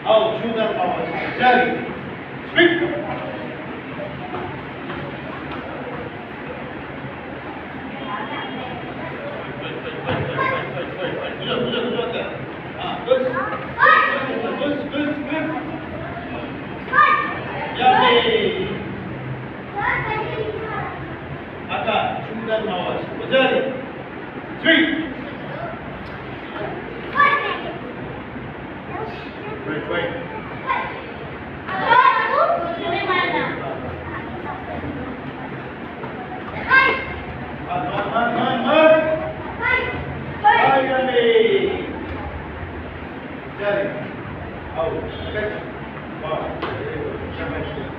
Out. Shoulder power. Jari. Speed. Yummy. Akan, shoulder power. Jari. Speed. Wait. Man. Yummy. Jari. Out. Catch. Wow. Very good.